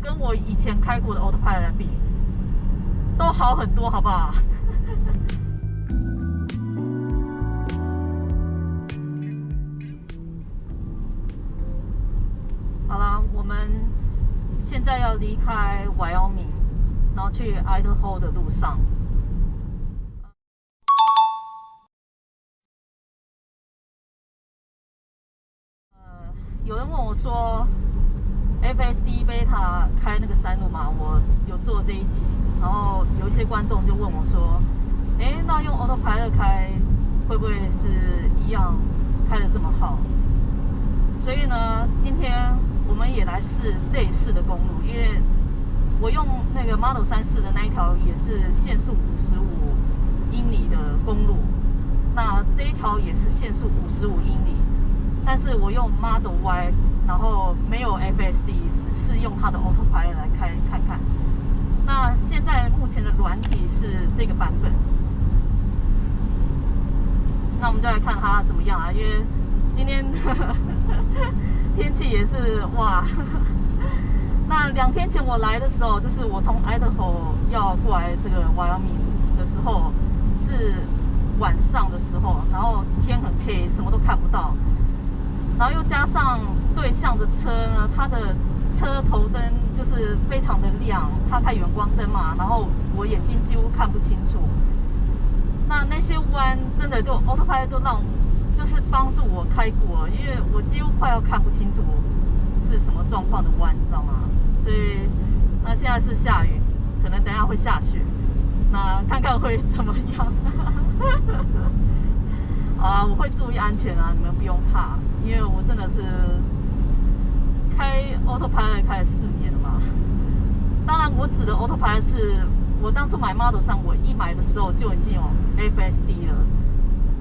跟我以前开过的 Autopilot 来比，都好很多，好不好？好啦，我们现在要离开 Wyoming， 然后去 Idaho 的路上。有人问我说 FSD Beta 开那个山路嘛，我有做这一集，然后有一些观众就问我说，那用 Autopilot 开会不会是一样开得这么好？所以呢，今天我们也来试类似的公路，因为我用那个 Model 3.4的那一条也是限速55英里的公路，那这一条也是限速55英里。但是我用 Model Y， 然后没有 FSD， 只是用它的 Autopilot 来开看看。那现在目前的软体是这个版本，那我们就来看它怎么样啊？因为今天天气也是哇，那2天前我来的时候，就是我从 Idaho 要过来这个 Wyoming 的时候，是晚上的时候，然后天很黑，什么都看不到。然后又加上对向的车呢，它的车头灯就是非常的亮，它开远光灯嘛，然后我眼睛几乎看不清楚。那些弯真的就 Autopilot 就是帮助我开过，因为我几乎快要看不清楚是什么状况的弯，你知道吗？所以那现在是下雨，可能等一下会下雪，那看看会怎么样。好啊，我会注意安全啊，你们不用怕，因为我真的是开 Autopilot 开了4年了嘛。当然，我指的 Autopilot 是我当初买 Model 3，我一买的时候就已经有 FSD 了，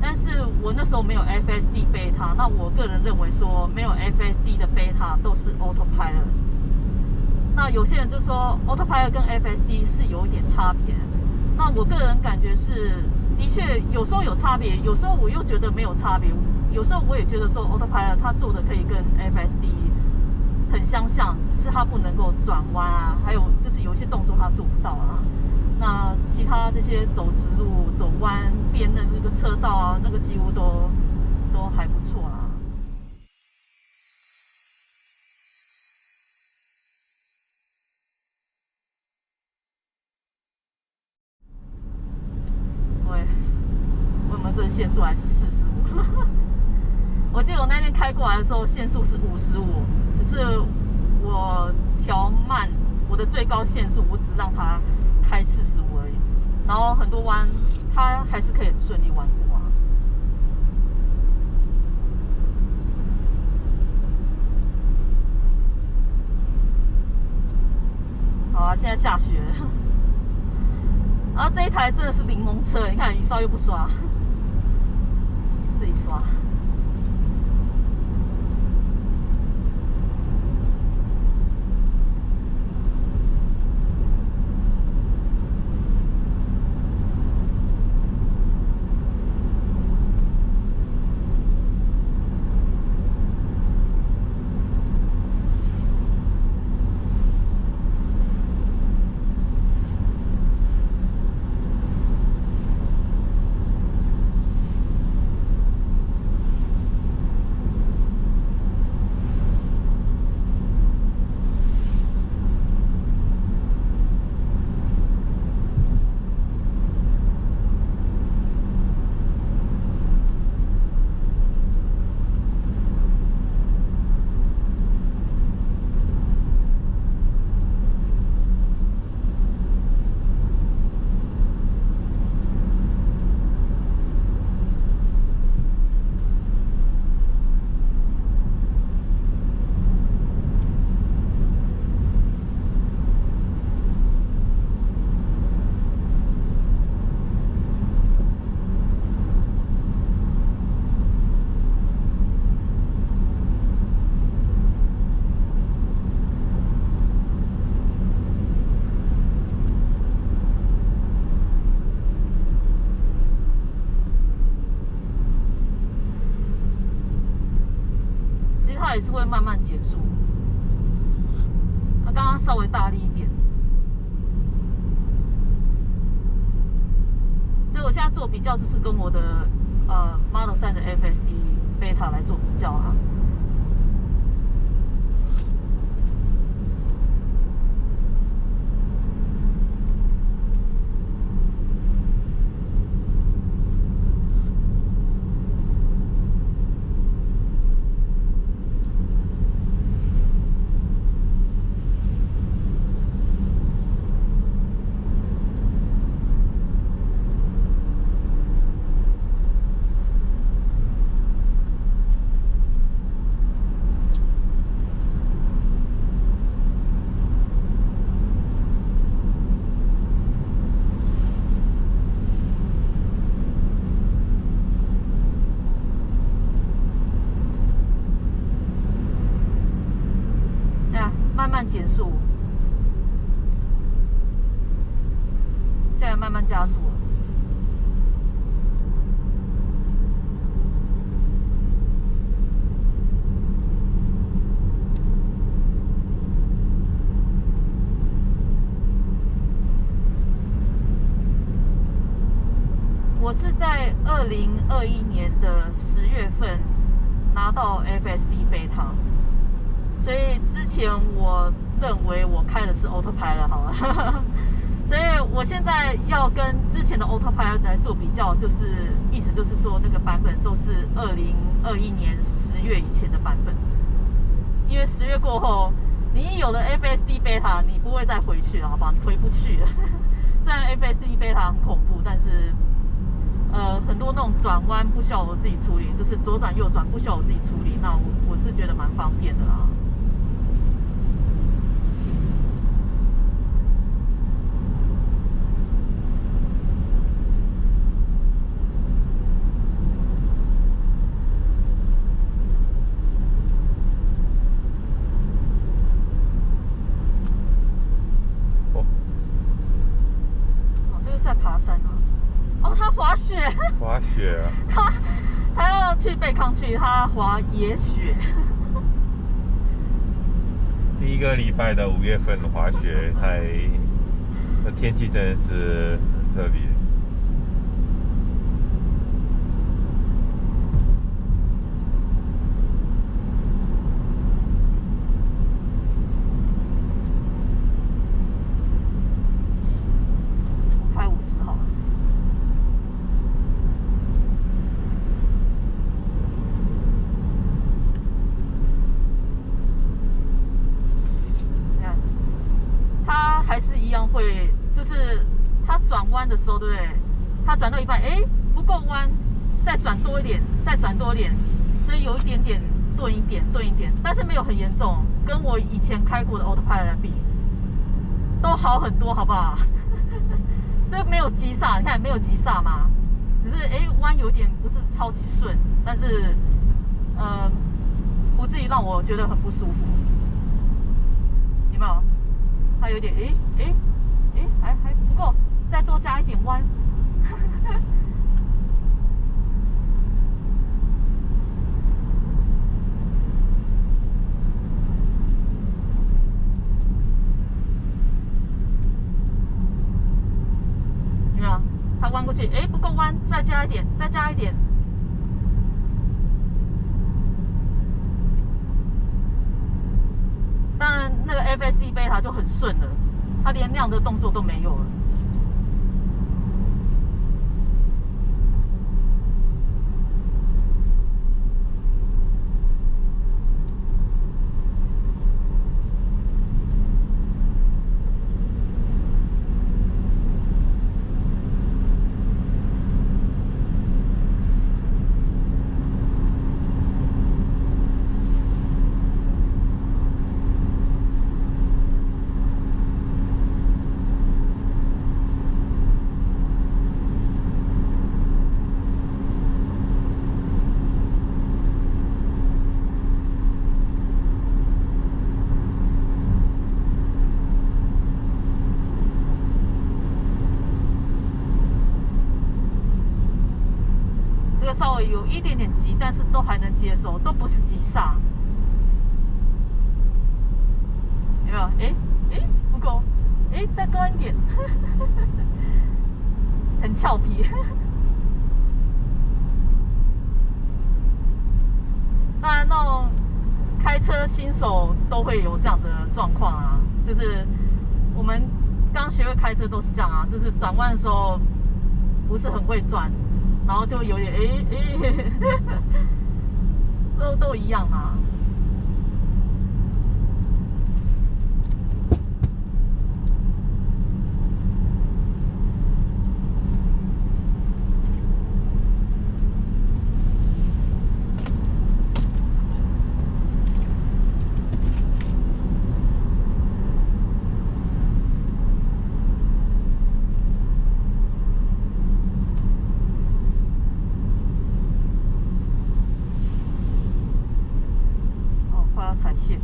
但是我那时候没有 FSD Beta。那我个人认为说，没有 FSD 的 Beta 都是 Autopilot。那有些人就说 Autopilot 跟 FSD 是有一点差别，那我个人感觉是。的确，有时候有差别，有时候我又觉得没有差别。有时候我也觉得说 Autopilot 它做的可以跟 FSD 很相像，只是它不能够转弯啊，还有就是有一些动作它做不到啊。那其他这些走直路、走弯、变的那个车道啊，那个几乎都还不错啦。这个限速还是45。我记得我那天开过来的时候，限速是55，只是我调慢我的最高限速，我只让它开45而已。然后很多弯它还是可以很顺利弯过啊。好啊，现在下雪了。然后这一台真的是柠檬车，你看雨刷又不刷。自己刷。它也是会慢慢减速。刚刚稍微大力一点。所以我现在做比较，就是跟我的Model 3的 FSD Beta 来做比较啊。慢慢减速，现在慢慢加速了。我是在2021年的10月份拿到 FSD Beta。所以之前我认为我开的是 Autopilot 好了，所以我现在要跟之前的 Autopilot 来做比较，就是意思就是说那个版本都是2021年10月以前的版本，因为10月过后，你有了 FSD Beta， 你不会再回去了，好不好？你回不去了。虽然 FSD Beta 很恐怖，但是很多那种转弯不需要我自己处理，就是左转右转不需要我自己处理，那我是觉得蛮方便的啦。爬山啊！哦，他滑雪，滑雪啊！他要去贝康去，他滑野雪。第一个礼拜的5月份滑雪，那天气真的是很特别。还是一样会，就是它转弯的时候，对不对？它转到一半，哎，不够弯，再转多一点，再转多一点，所以有一点点顿一点，但是没有很严重，跟我以前开过的 Autopilot 来比，都好很多，好不好？这没有急刹，你看没有急刹嘛，只是弯有点不是超级顺，但是不至于让我觉得很不舒服，有没有？它有点还不够，再多加一点弯。有没有？它弯过去，不够弯，再加一点，再加一点。当然，那个 FSD Beta 就很顺了，它连那样的动作都没有了。稍微有一点点急，但是都还能接受，都不是急刹。有没有？端一点，很俏皮。当然，那种开车新手都会有这样的状况啊，就是我们刚学会开车都是这样啊，就是转弯的时候不是很会转，然后就有点都一样嘛。踩线。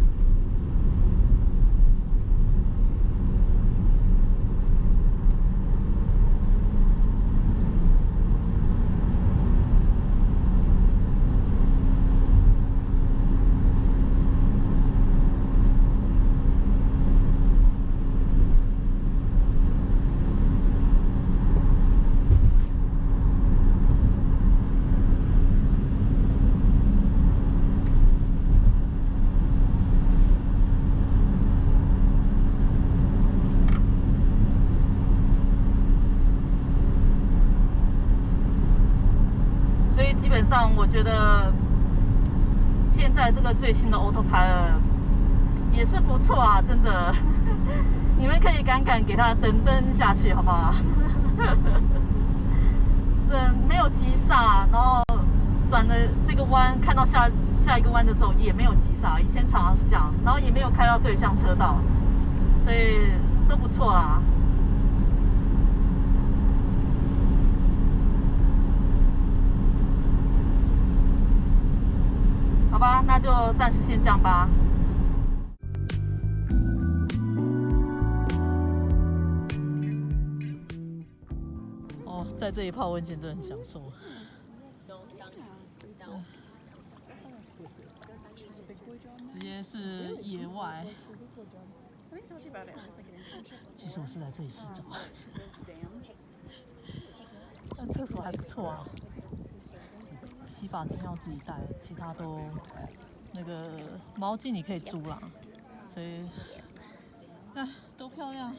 基本上，我觉得现在这个最新的 Autopilot 也是不错啊，真的。你们可以敢给它蹬下去，好不好？对，没有急刹，然后转了这个弯，看到下一个弯的时候也没有急刹，以前常常是这样，然后也没有开到对向车道，所以都不错啦。好吧，那就暂时先这样吧。哦，在这里泡温泉真的很享受。直接是野外。其实我是来这里洗澡，但厕所还不错啊。洗发精要自己带，其他都那个毛巾你可以租啦，所以多漂亮！